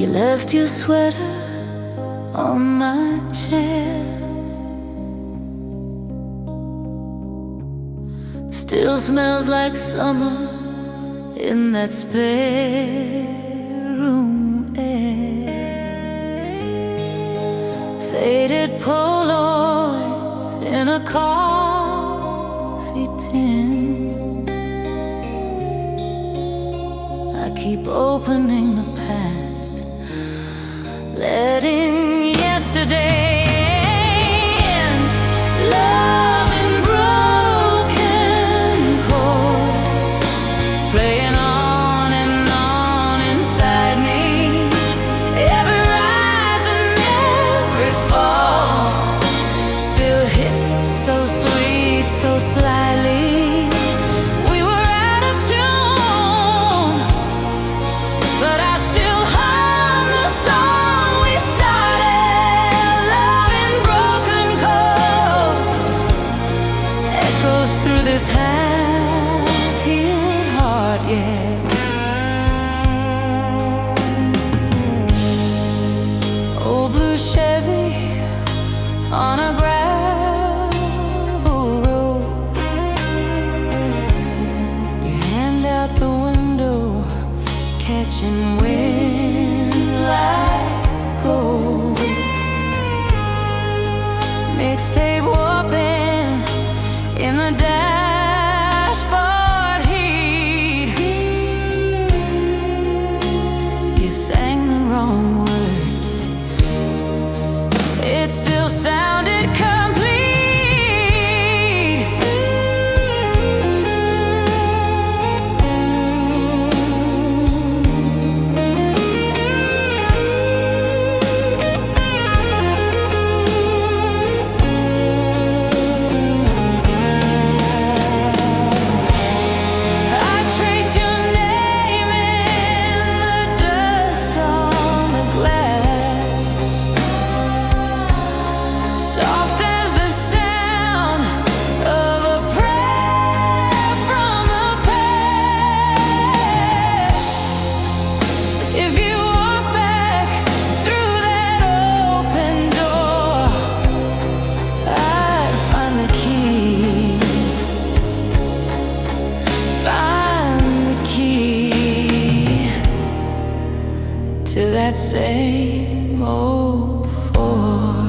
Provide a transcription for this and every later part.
You left your sweater on my chair. Still smells like summer in that spare room air. Faded Polaroids in a coffee tin. I keep opening the past, letting yesterday in. Love in broken chords, playing on and on inside me. Every rise and every fall still hits so sweet, so slyly. We were out of tune, but I still hum the song we started. Love in broken chords echoes through this half-healed heart, yeah. Old blue Chevy on a gravel road. Your hand out the window, catching wind like gold. Mixtape warping in the dashboard heat. You sang the wrong words, it still sounded complete. I trace your name in the dust on the glass, soft as the sound of a prayer from the past. If you walk back through that open door, I'd find the key, find the key to that same old Ford.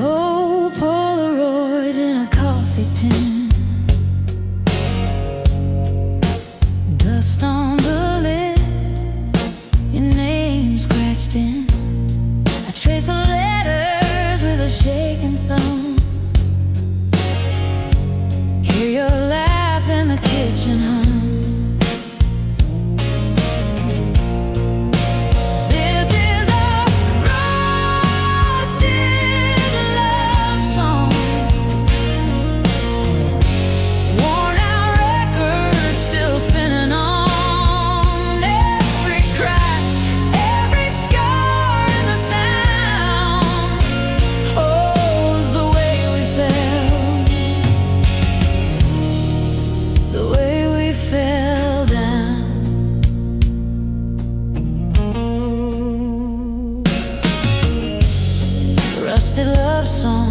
Old Polaroids in a coffee tin, dust on the lid, your name scratched in. I trace the letters with a shaking thumb. Hear your laugh in the kitchen hum. This is a roasted love song, worn out record still spinning on. Every crack, every scar in the sound. Oh, it's the way we felt, the way we fell down. Rusted love song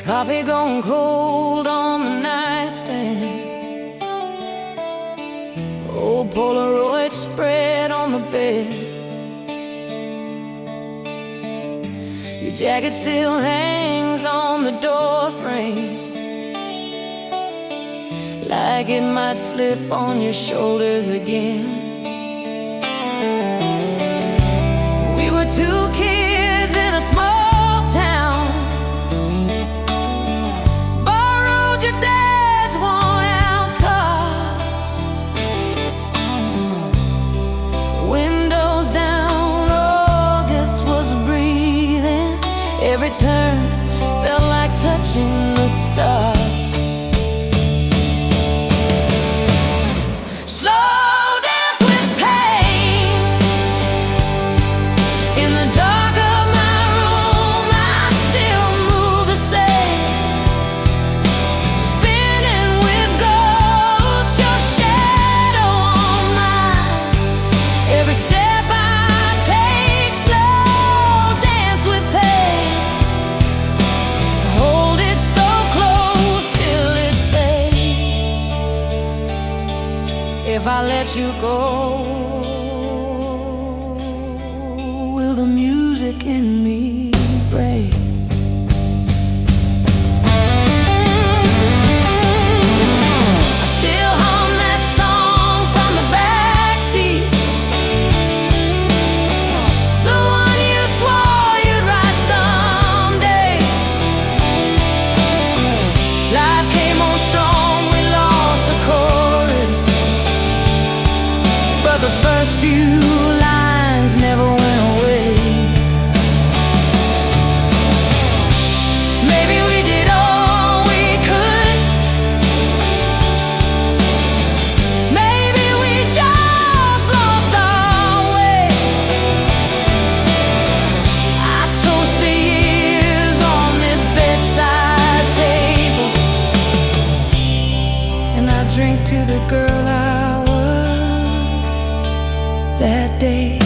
Coffee gone cold on the nightstand, old Polaroid spread on the bed. Your jacket still hangs on the door frame, like it might slip on your shoulders again. We were two kids in a small town, borrowed your dad's worn-out car, windows down, August was breathing. Every turn felt like touching the stars. In the dark of my room, I still move the same, spinning with ghosts, your shadow on mine. Every step I take, slow dance with pain. Hold it so close till it fades. If I let you go, will the music in me break? I still hum that song from the backseat, the one you swore you'd write someday. Life came on strong, we lost the chorus, but the first few lines never went away. Maybe we did all we could, maybe we just lost our way. I toast the years on this bedside table, and I drink to the girl I was that day.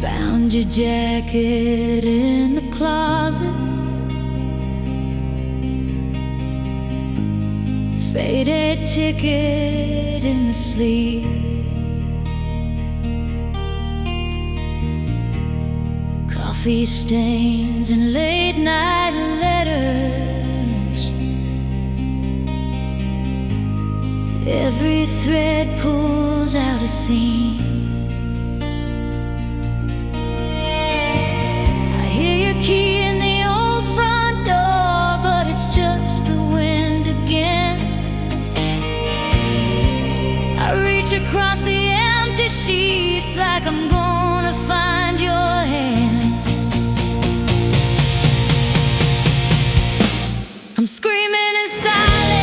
Found your jacket in the closet, faded ticket in the sleeve. Coffee stains and late night letters, every thread pulls out a seam. Key in the old front door, but it's just the wind again. I reach across the empty sheets like I'm gonna find your hand. I'm screaming in silence.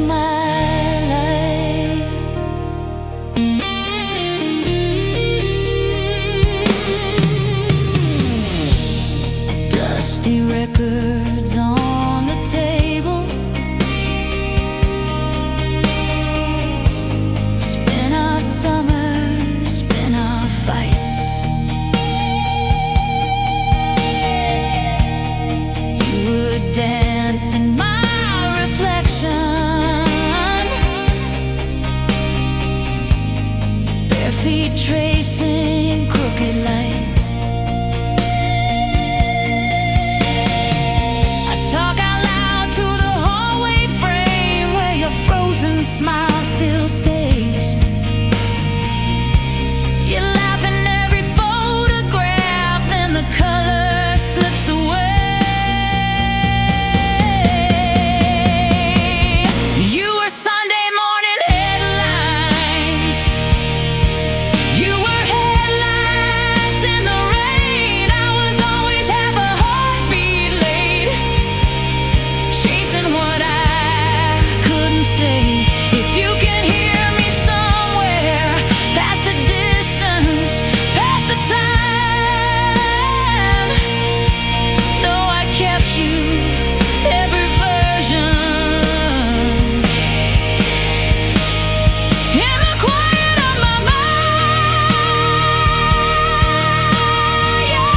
my life. Dusty records on the table, spin our summers, spin our fights. You would dance in my reflection, bare feet tracing crooked light. Smile still stays. You laugh in every photograph, then the color slips away. You were Sunday morning headlines. You were headlights in the rain. I was always half a heartbeat late, chasing what I couldn't say. If you can hear me somewhere, past the distance, past the time, know I kept you every version. In the quiet of my mind, yeah.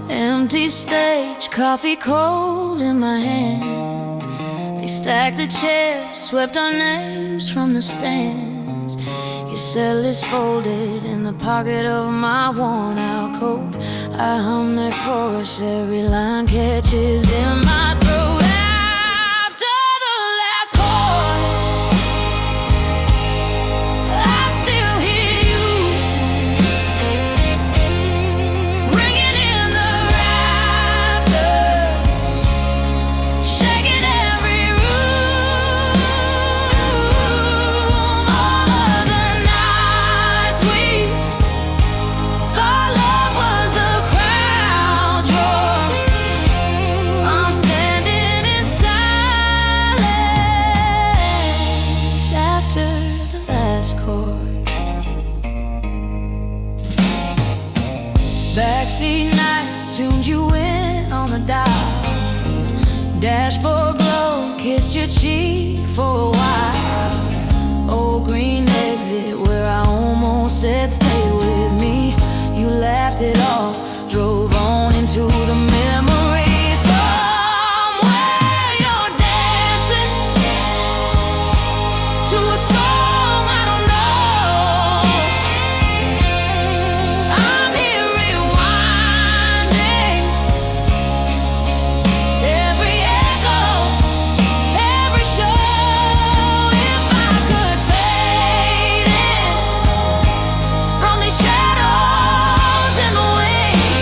Empty stage, coffee cold in my hand. They stacked the chairs, swept our names from the stands. Your cell is folded in the pocket of my worn out coat. I hum their chorus, every line catches in my throat. After the last chord, I still hear you ringing in the rafters, shaking every room. All of the nights we thought love was the crowd's roar, I'm standing in silence after the last chord. Backseat nights tuned you in on the dial. Dashboard glow kissed your cheek for a while. Old green exit where I almost said stay with me. You laughed it off, drove on into the memory. Somewhere you're dancing to a song I don't know. I'm here rewinding every echo, every show. If I could fade in from these shadows in the wind,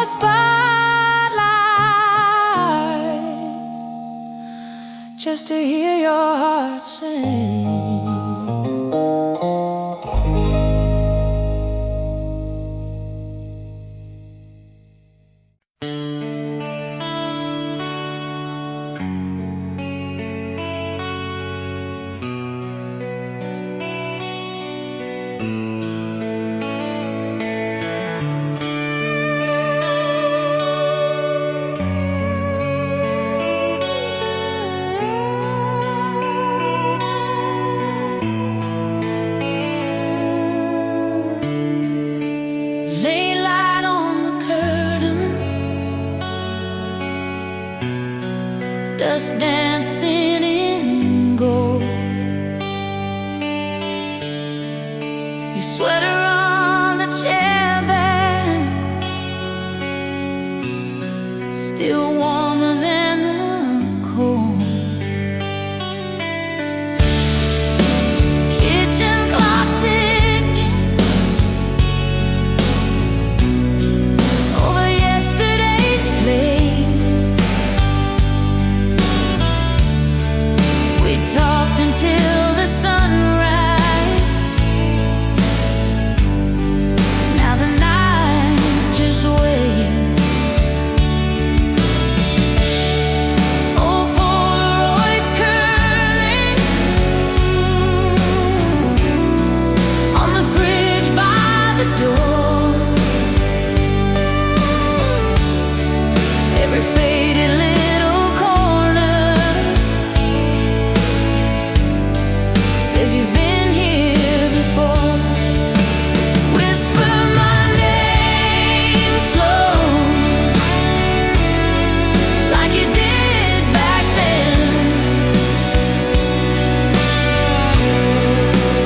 your spotlight, just to hear your heart sing. Lay light on the curtains, dust dancing in gold. Your sweater on the chair bed, still warmer than the cold. Kitchen clock ticking over yesterday's plates. We talked until the sunrise. Now the night just waits. Old Polaroids curling on the fridge by the door. Every faded little corner says you've been here before. Whisper my name slow, like you did back then.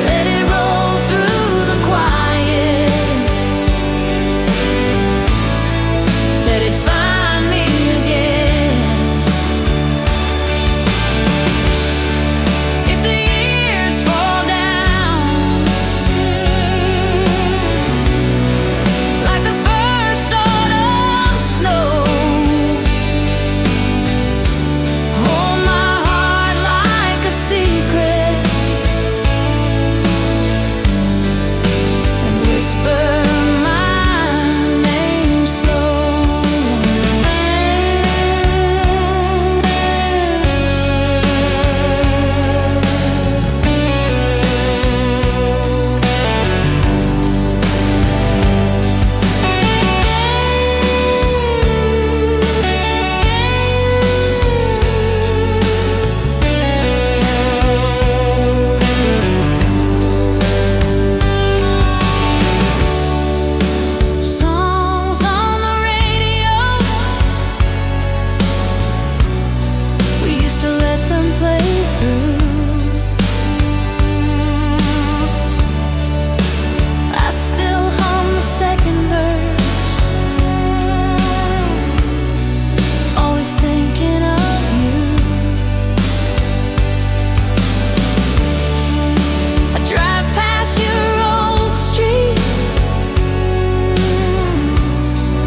Let it roll through the quiet. Let it find me again. If the years fall down like the first autumn snow, hold my heart like a secret and whisper my name slow. Songs on the radio, we used to let them play through. I still hum the second verse, always thinking of you. I drive past your old street,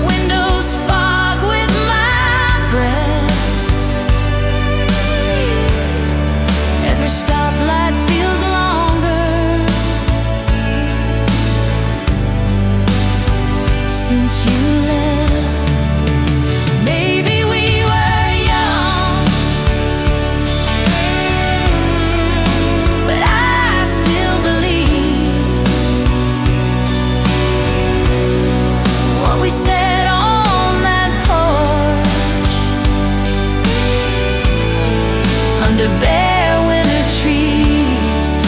windows fog with my breath. Every stoplight feels longer since you left. Maybe we were young, but I still believe what we said on that porch under bare winter trees.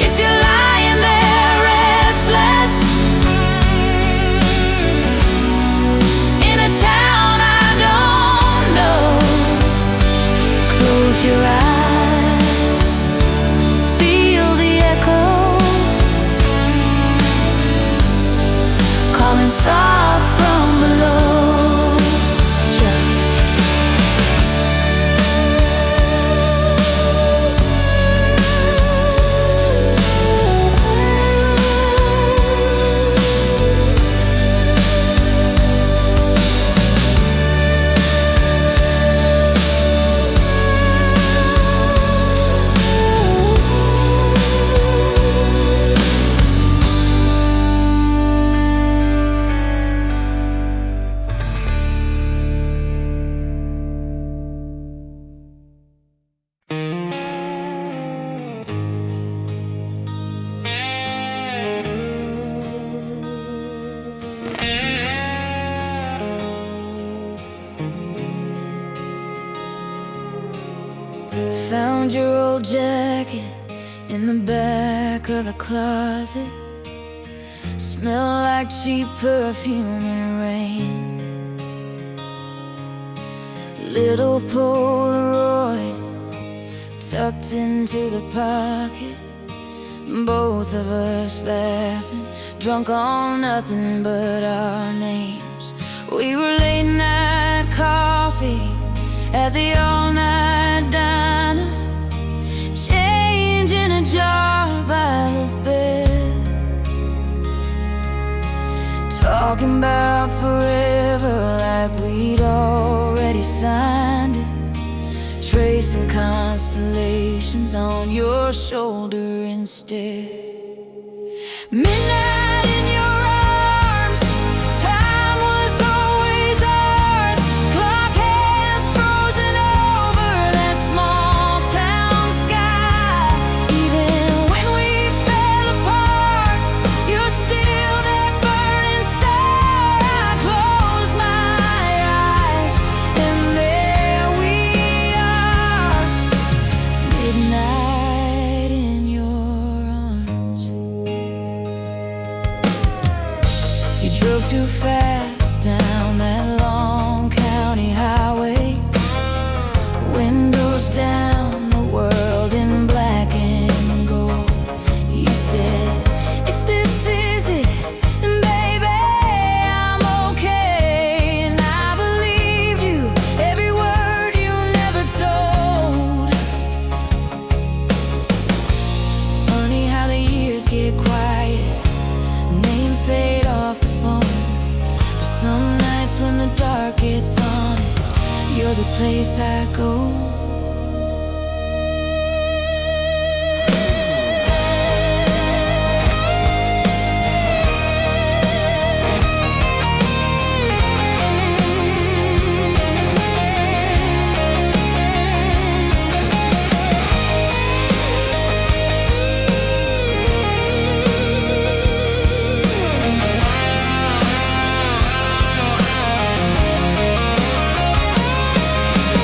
If you're lying there restless in a town I don't know, close your eyes, feel the echo calling soft from below. Just Found your old jacket in the back of the closet. Smell like cheap perfume in rain. Little Polaroid tucked into the pocket. Both of us laughing, drunk on nothing but our names. We were late night coffee at the all-night diner, change in a jar by the bed, talking about forever like we'd already signed it, tracing constellations on your shoulder instead. Midnight in your arms, time was always ours. Clock hands frozen over that small town sky. Even when we fell apart, you're still that burning star. I close my eyes and there we are. Midnight in your arms. You drove too fast down that long county highway, windows down, the world in black and gold. You said, if this is it, then baby, I'm okay. And I believed you, every word you never told. Funny how the years get quiet, names fade off the phone. But some nights when the dark gets honest, you're the place I go.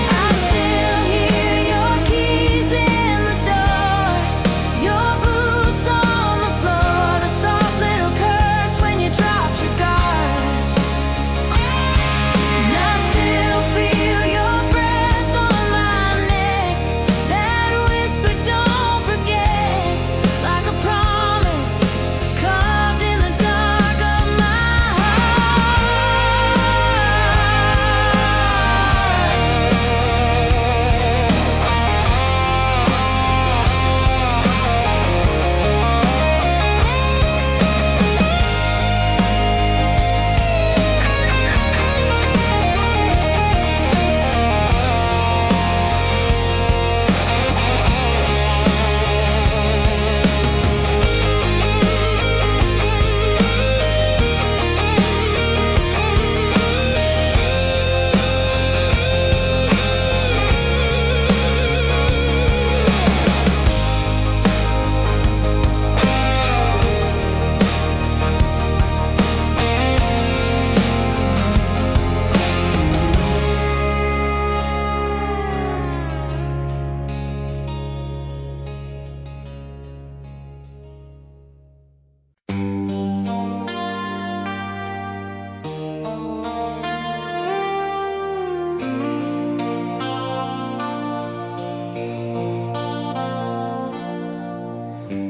I still hear your keys in the door, your boots on the floor, the soft little curse when you dropped your guard. And I still feel your breath on my neck, that whisper, don't forget, like a promise carved in the dark of my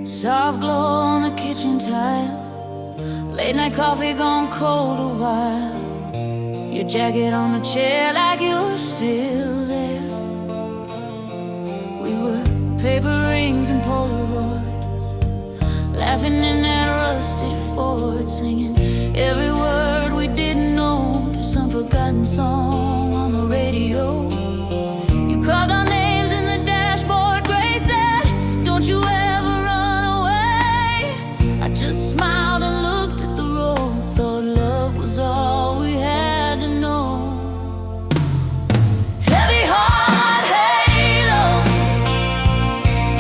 soft glow on the kitchen tile, late night coffee gone cold a while, your jacket on the chair like you're still there. We were paper rings and Polaroids, laughing in that rusted Ford, singing every word we didn't know to some forgotten song on the radio. You called our names in the dashboard, Grace said, don't you ever run away. I just smiled and looked at the road, thought love was all we had to know. Heavy heart halo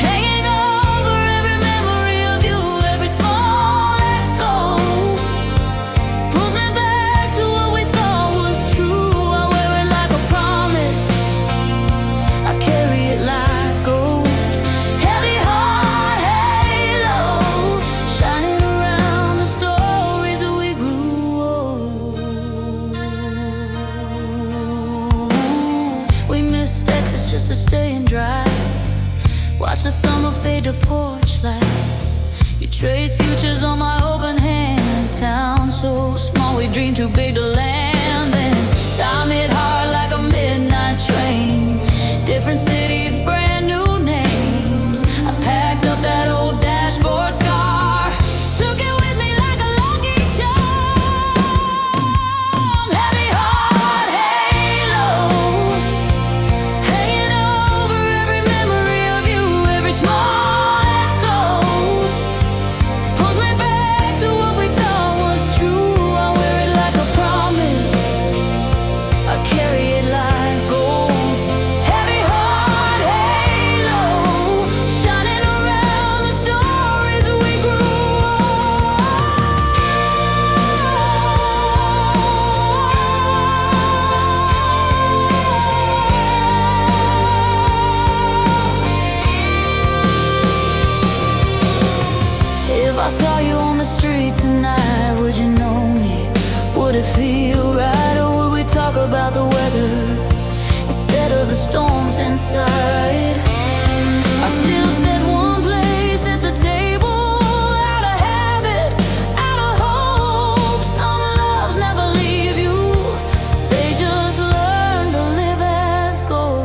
hanging over every memory of you, every small echo just to staying dry. Watch the summer fade to porch light. You trace futures on my open hand. Town so small, we dream too big to land. Then time hit hard like a midnight train. Different cities, brand new names. I packed up that old dashboard scar, took it with me like a lucky charm. Heavy heart halo, hanging over every memory of you. Every small echo pulls me back to what we thought was true. I wear it like a promise, I carry it like gold. Heavy heart halo, shining around the stories we grew. If I saw you on the street tonight, would you know me? Would it feel right, or would we talk about the weather instead of the storms inside? I still said one place at the table, out of habit, out of hope. Some loves never leave you, they just learn to live as ghosts.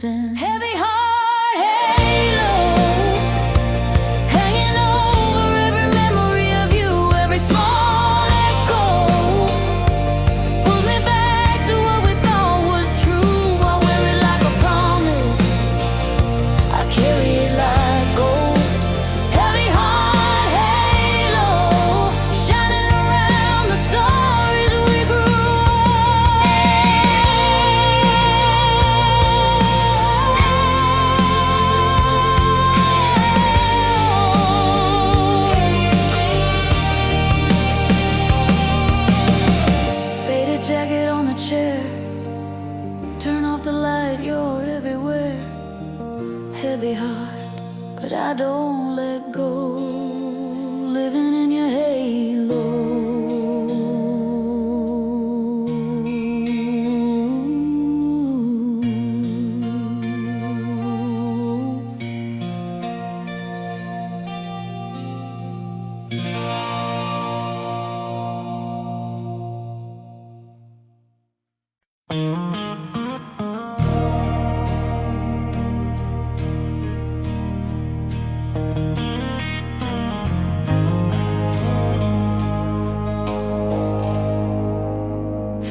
And heavy heart halo, hanging over every memory of you. Every small echo pulls me back to what we thought was true. I wear it like a promise, I carry it like gold. Heavy heart halo, shining around the stories we grew. Faded jacket on the chair, turn off the light, you're everywhere. Heavy heart, but I don't let go. Living in your halo.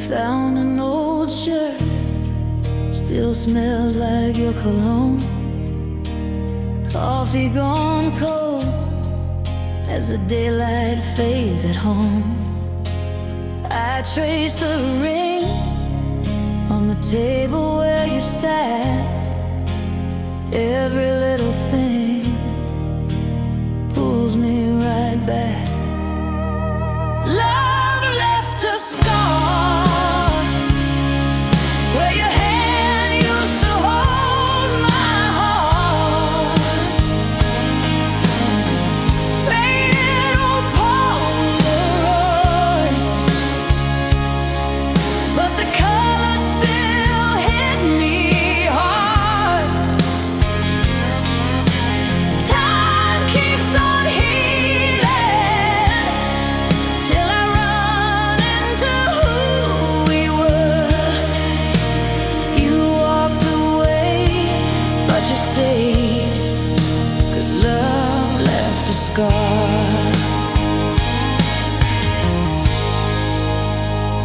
Found an old shirt, still smells like your cologne. Coffee gone cold as the daylight fades at home. I trace the ring on the table where you sat. Every little thing pulls me right back. Love left a scar where your hand used to hold my heart. Faded old Polaroids, but the color still hit me hard. Time keeps on healing till I run into who we were. You walked away, but you stayed, 'cause love left a scar.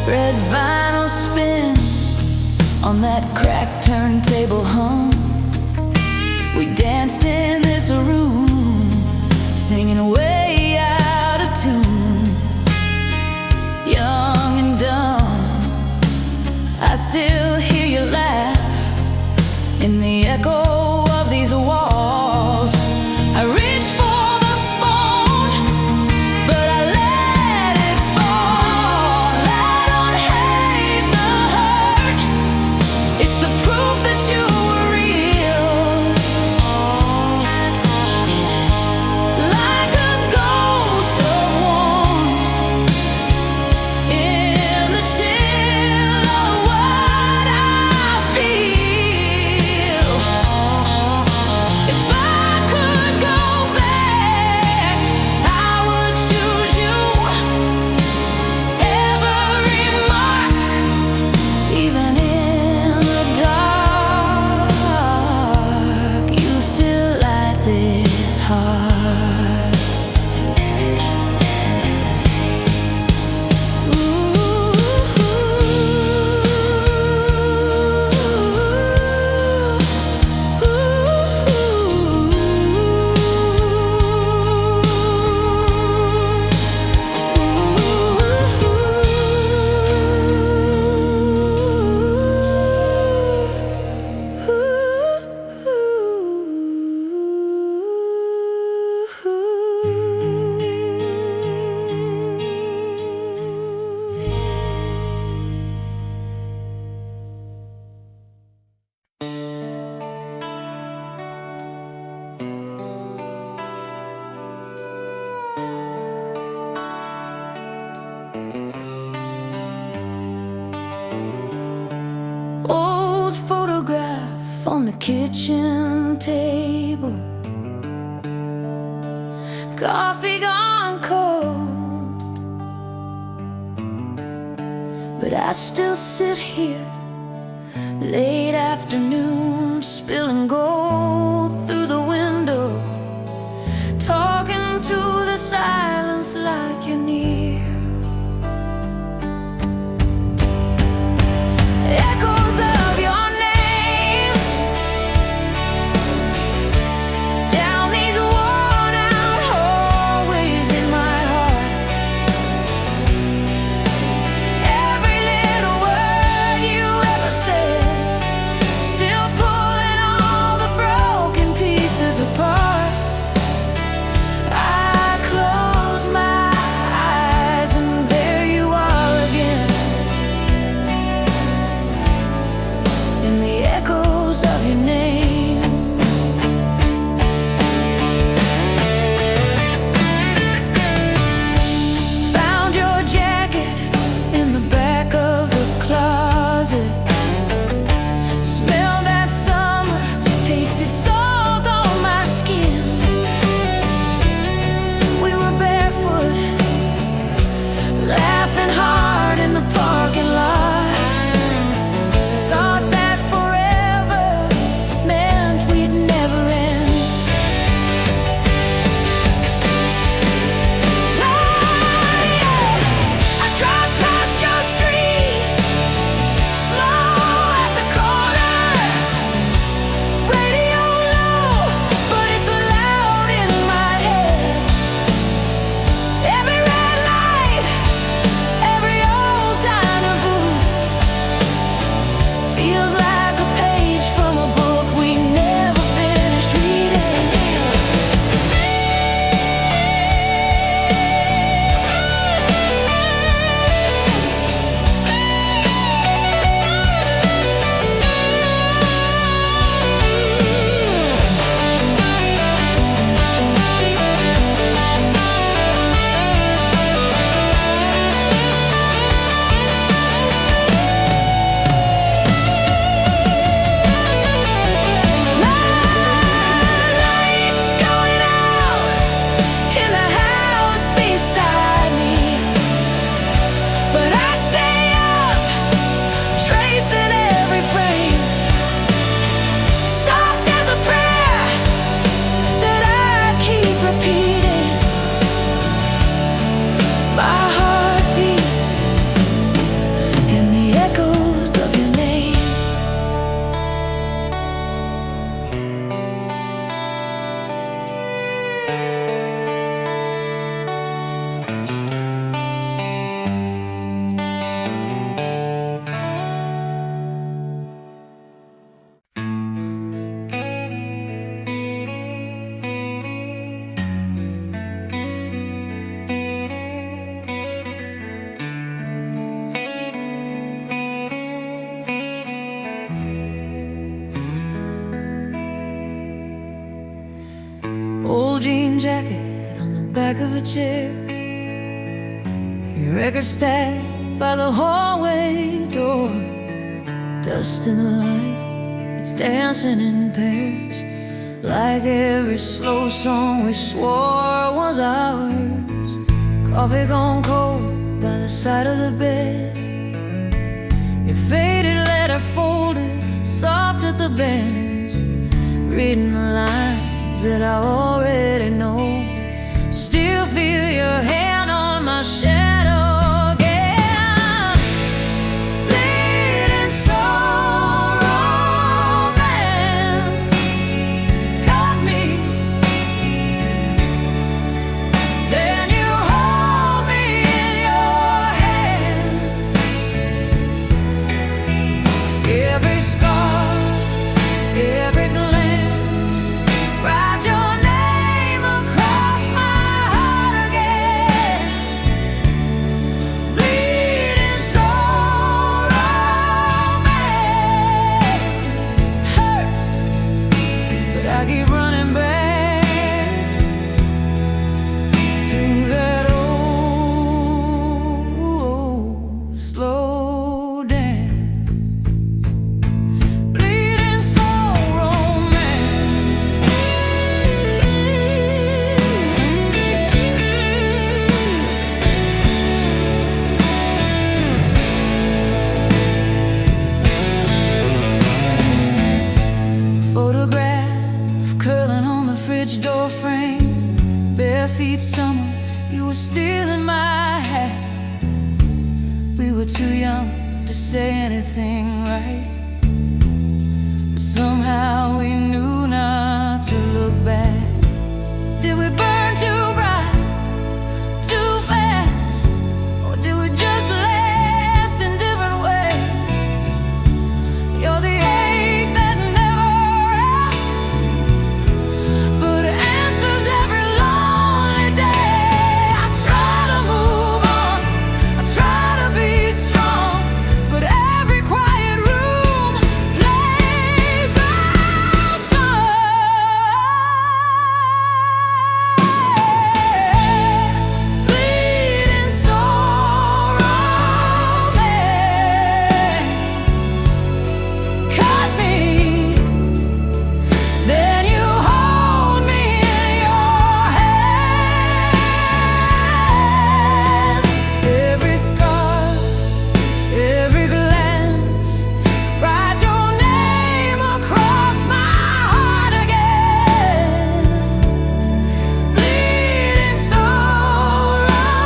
Red vinyl spins on that cracked turntable hum. We danced in this room, singing way out of tune. Young and dumb, I still hear you laugh in the echo of these walls. I reach for the phone, but I let it fall. I don't hate the hurt, it's the proof that you were real. Old photograph on the kitchen table, coffee gone cold, but I still sit here late afternoon, spilling gold through the window, talking to the silence like you're near. Echoes of your name down these worn out hallways in my heart. Every little word you ever said, still pulling all the broken pieces apart. I close my eyes and there you are again, in the echoes of your name. Found your jacket in the back of the closet, smelled that summer, tasted salt on my skin. We were barefoot, laughing hard in the parking lot. Thought that forever meant we'd never end. I drive past your street, slow at the corner, radio low, but it's loud in my head. Every red light, every old diner booth feels like a page from a book we never finished reading. Lights going out in the house beside me, but I stay up, tracing every frame, soft as a prayer that I keep repeating. My heart beats in the echoes of your name. Old jean jacket on the back of a chair, your record stacked by the hallway door. Dust in the light, it's dancing in pairs, like every slow song we swore was ours. Coffee gone cold by the side of the bed, your faded letter folded soft at the bends, reading the lines that I already know. Still feel your hand on my shadow again. Bleeding soul romance caught me. Then you hold me in your hands. Every scar, every glance, write your name across my heart again. Bleeding soul romance hurts, but I keep running back to that old slow dance. Bleeding soul romance. Photograph curling on the fridge door frame. Bare feet summer, you were still in my hat. We were too young to say anything right, but somehow we knew not to look back. Did we burn too bright, too fast, or did we just last in different ways? You're the ache that never rests, but answers every lonely day. I try to move on, I try to be strong, but every quiet room plays our song. Bleeding soul romance caught me. Then you hold me in your hand. Every scar, every glance, write your name across my heart again. Bleeding soul romance.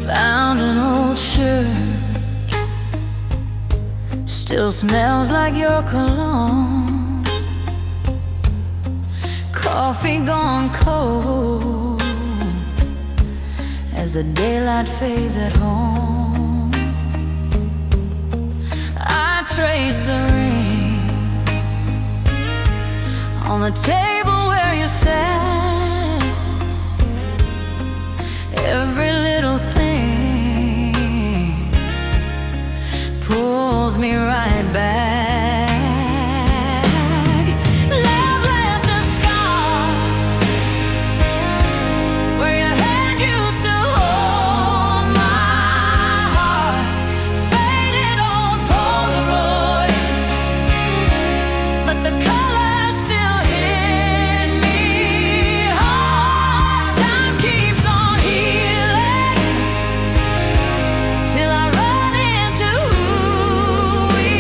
Found an old shirt, still smells like your cologne. Coffee gone cold as the daylight fades at home. I trace the ring on the table where you sat. Every little thing pulls me right back. Love left a scar where your hand used to hold my heart. Faded on Polaroids, but the color still hit me hard. Time keeps on healing till I run into who we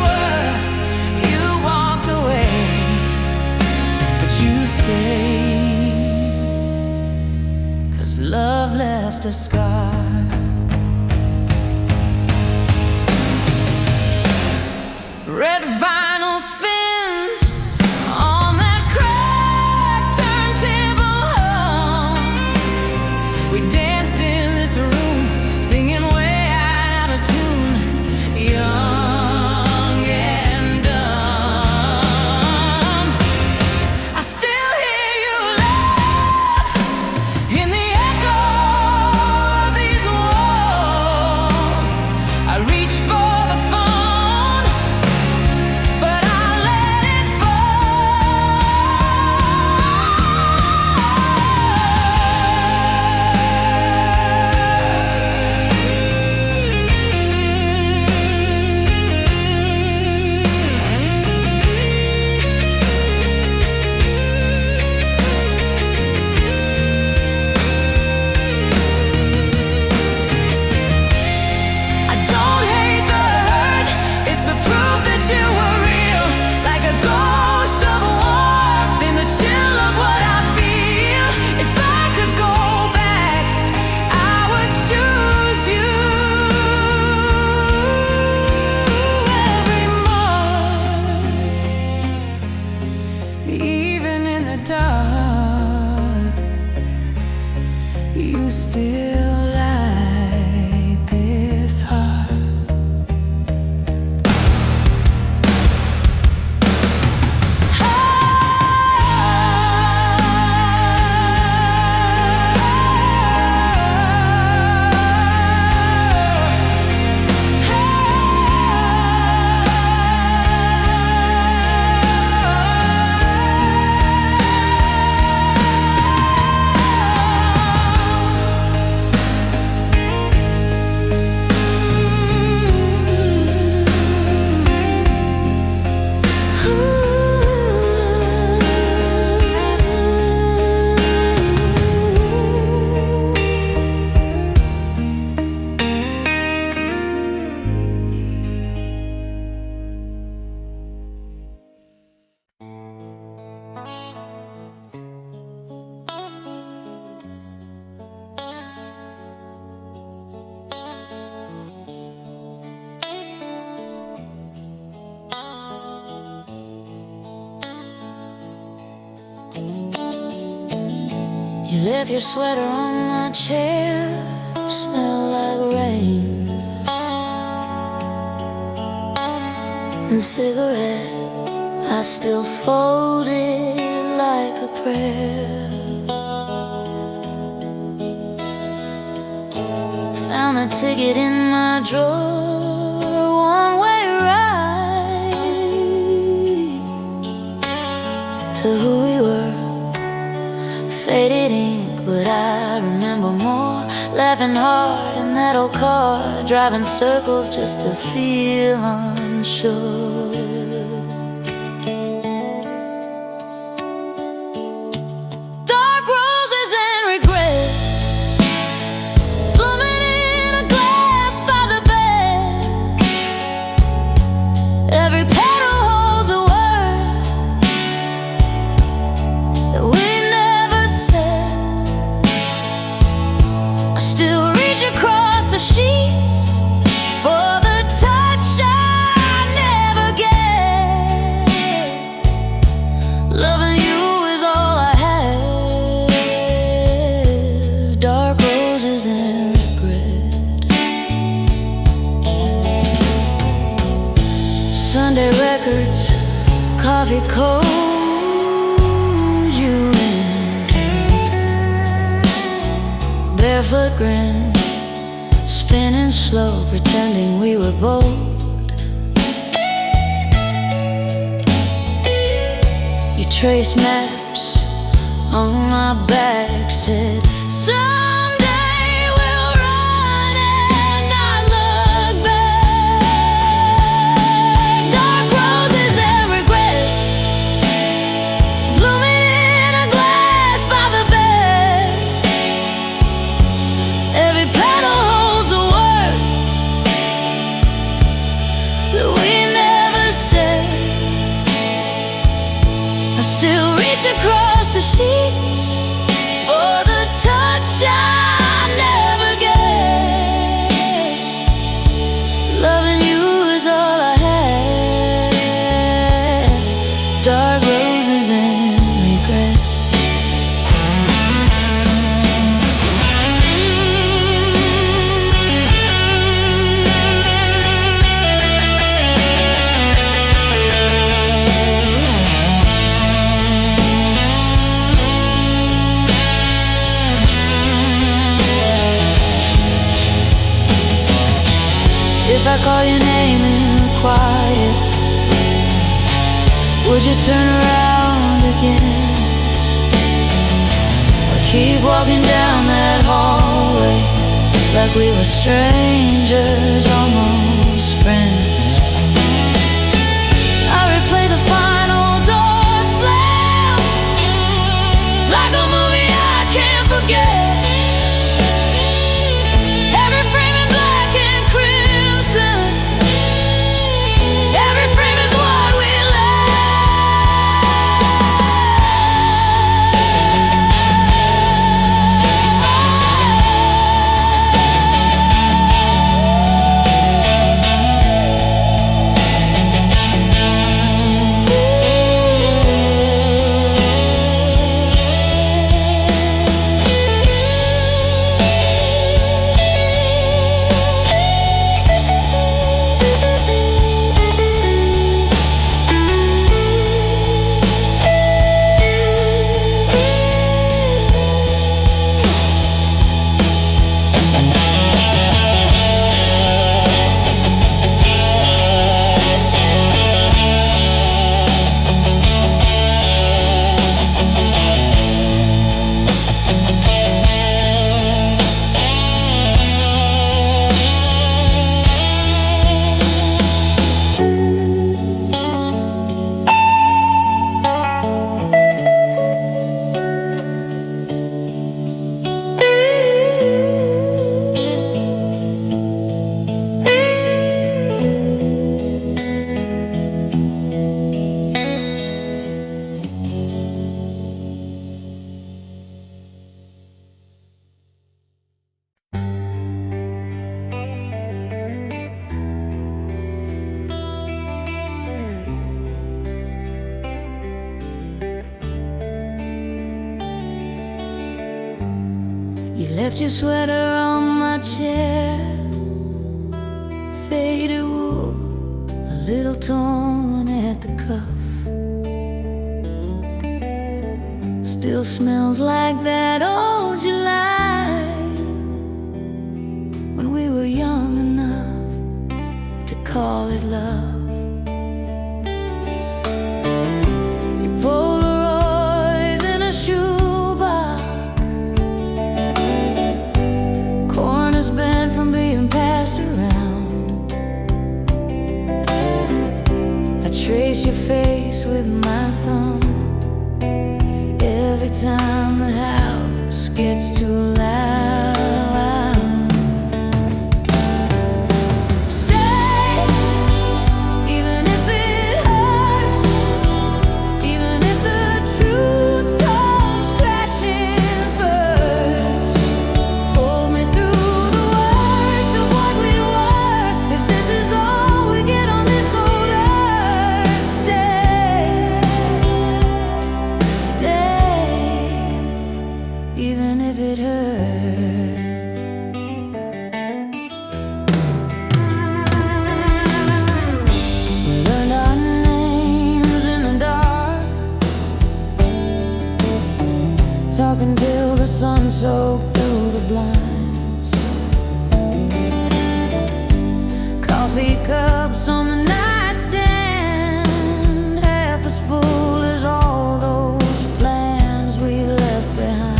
were. You walked away, but you stayed, 'cause love left a scar. Red vinyl spins on that cracked turntable hum. We danced in this room, singing way out of tune, young and dumb. Even in the dark, you still light this heart. You left your sweater on my chair, smell like rain, and cigarette I still folded like a prayer. Found a ticket in my drawer, one-way ride to who we were. Faded ink, but I remember more. Laughing hard in that old car, driving circles just to feel unsure. Dark roses and regret, blooming in a glass by the bed. Every petal holds a word that we sheets for the touch I never get. Loving you is all I have. Dark roses and regret. Sunday records, coffee cold, you and barefoot grin, spinning slow, pretending we were bold. You traced maps on my back, said someday we'll run and not look back. Dark roses and regret, blooming in a glass by the bed. Every petal that we never said. I still reach across the sheets for the touch I never get. Loving you is all I had. Dark roses and regret. If I call your name in the quiet, would you turn around again? Or keep walking down that hallway like we were strangers, almost friends? I replay the final door slam like a movie I can't forget. Every frame in black and crimson, every frame is what we left. You left your sweater on my chair, faded wool, a little torn at the cuff. Still smells like that old July, when we were young enough to call it love. Your Polaroids in a shoebox, corners bent from being passed around. I trace your face with my thumb every time the house gets too loud. Stay, even if it hurts, even if the truth comes crashing first. Hold me through the worst of what we were, if this is all we get on this old earth. Stay, even if it hurts. We learned our names in the dark, talking till the sun soaked through the blinds. Coffee cups on the nightstand, half as full as all those plans we left behind.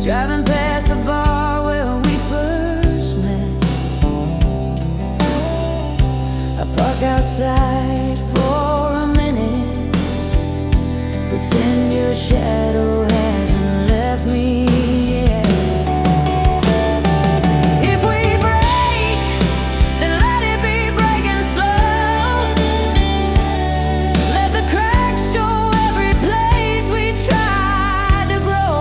Driving past the bar where we first met, I park outside for a minute, pretend your shadow hasn't left me yet. If we break, then let it be breaking slow. Let the cracks show every place we tried to grow.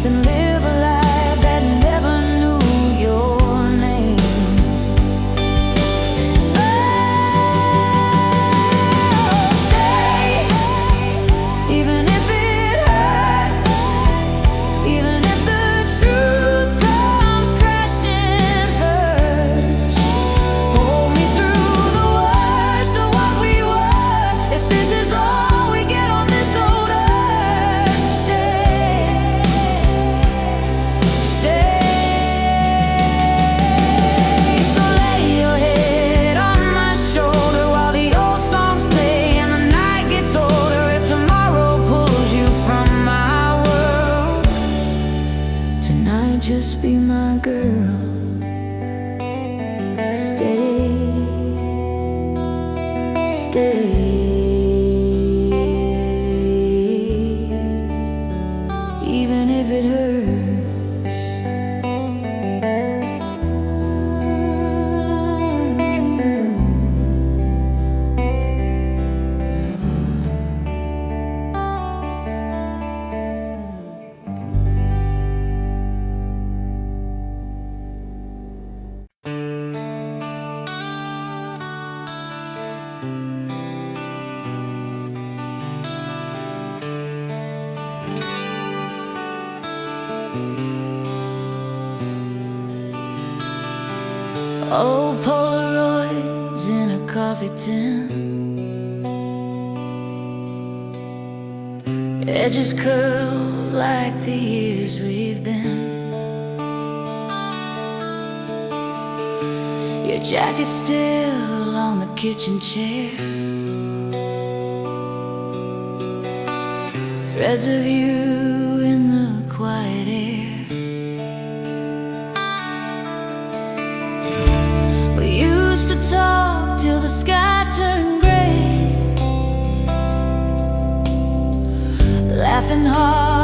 Than live a life that never knew your name. Oh, stay, even if it hurts, even if the truth comes crashing first. Hold me through the worst of what we were, if this is all we get on this old earth. Stay. So lay your head on my shoulder while the old songs play and the night gets older. If tomorrow pulls you from my world, tonight just be my girl. Stay, even if it hurts. Old Polaroids in a coffee tin, edges curled like the years we've been. Your jacket's still on the kitchen chair, threads of you in the quiet air. We used to talk till the sky turned gray, laughing hard